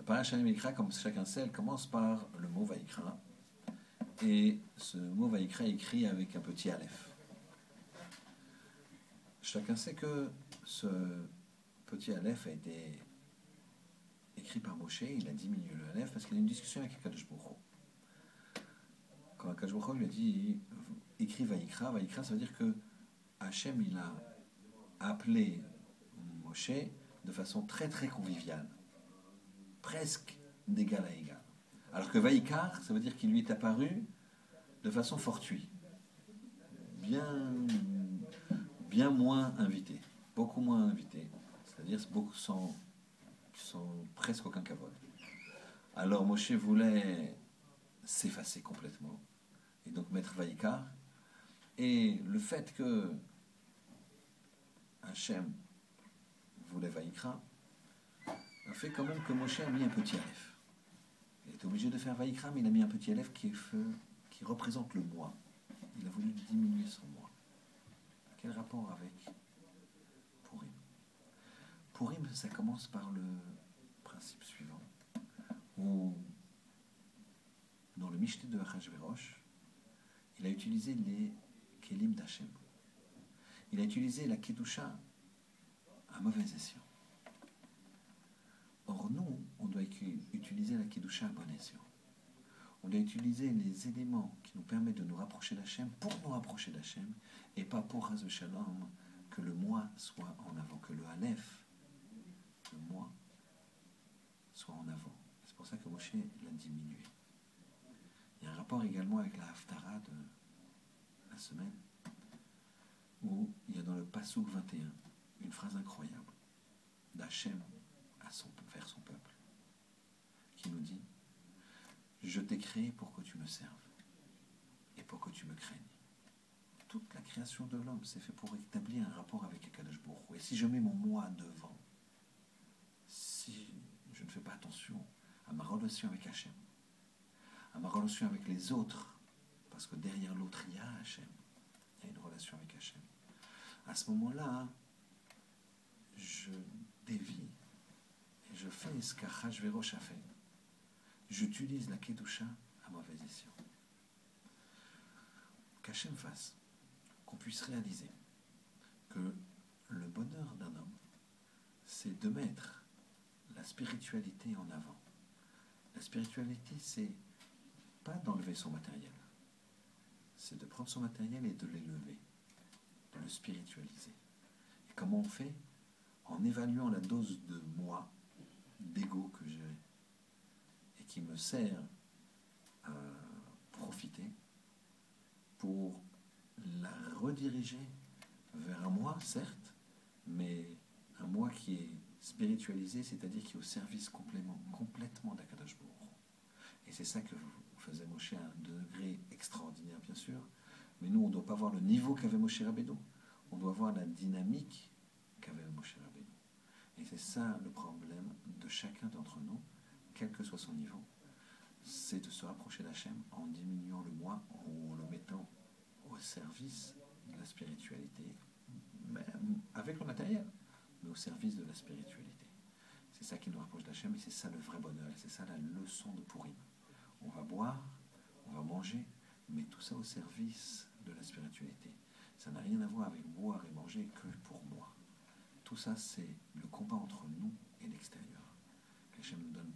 Parashat Vayikra, comme chacun sait, elle commence par le mot Vayikra. Et ce mot Vayikra est écrit avec un petit aleph. Chacun sait que ce petit aleph a été écrit par Moshe. Il a diminué le aleph parce qu'il a eu une discussion avec Akadosh Baruch Hu. Quand Akadosh Baruch Hu lui a dit écris Vayikra, Vayikra, ça veut dire que Hachem il a appelé Moshe de façon très très conviviale, presque d'égal à égal. Alors que Vayikar, ça veut dire qu'il lui est apparu de façon fortuite, bien moins invité, beaucoup moins invité, c'est-à-dire sans presque aucun kavod. Alors Moshe voulait s'effacer complètement et donc mettre Vayikar. Et le fait que Hachem voulait Vayikra a fait quand même que Moshe a mis un petit aleph. Il était obligé de faire Vayikra, mais il a mis un petit aleph qui représente le moi. Il a voulu diminuer son moi. Quel rapport avec Purim? Purim, ça commence par le principe suivant, où dans le Mishté de Achashverosh, il a utilisé les Kelim d'Hachem. Il a utilisé la Kedusha à mauvais escient. Or, nous, on doit utiliser la Kedusha à bon escient. On doit utiliser les éléments qui nous permettent de nous rapprocher d'Hachem pour nous rapprocher d'Hachem et pas pour Chas v'Shalom que le moi soit en avant, que le Aleph, le moi, soit en avant. C'est pour ça que Moshe l'a diminué. Il y a un rapport également avec la Haftara de la semaine où il y a dans le Passouk 21 une phrase incroyable d'Hachem vers son peuple qui nous dit: je t'ai créé pour que tu me serves et pour que tu me craignes. Toute la création de l'homme, c'est fait pour établir un rapport avec Akadosh Baruch Hu. Et si je mets mon moi devant, si je ne fais pas attention à ma relation avec Hachem, à ma relation avec les autres, parce que derrière l'autre, il y a Hachem, il y a une relation avec Hachem, à ce moment-là, je dévie et je fais ce qu'Achashverosh a fait. J'utilise la Kedusha à mauvais escient. Qu'Hachem fasse, qu'on puisse réaliser que le bonheur d'un homme, c'est de mettre la spiritualité en avant. La spiritualité, c'est pas d'enlever son matériel, c'est de prendre son matériel et de l'élever, de le spiritualiser. Et comment on fait? En évaluant la dose de moi, d'ego que j'ai et qui me sert à profiter pour la rediriger vers un moi, certes, mais un moi qui est spiritualisé, c'est-à-dire qui est au service complètement d'Akadosh Baruch Hu. Et c'est ça que faisait Moshe à un degré extraordinaire, bien sûr, mais nous, on ne doit pas voir le niveau qu'avait Moshe Rabbeinu, on doit voir la dynamique qu'avait Moshe Rabbeinu. Et c'est ça le problème de chacun d'entre nous, quel que soit son niveau, c'est de se rapprocher d'Hachem en diminuant le moi, en le mettant au service de la spiritualité, même avec le matériel, mais au service de la spiritualité. C'est ça qui nous rapproche d'Hachem et c'est ça le vrai bonheur, et c'est ça la leçon de Purim. On va boire, on va manger, mais tout ça au service de la spiritualité. Ça n'a rien à voir avec boire et manger que pour moi. Tout ça, c'est le combat entre nous et l'extérieur. Qu'Hachem nous donne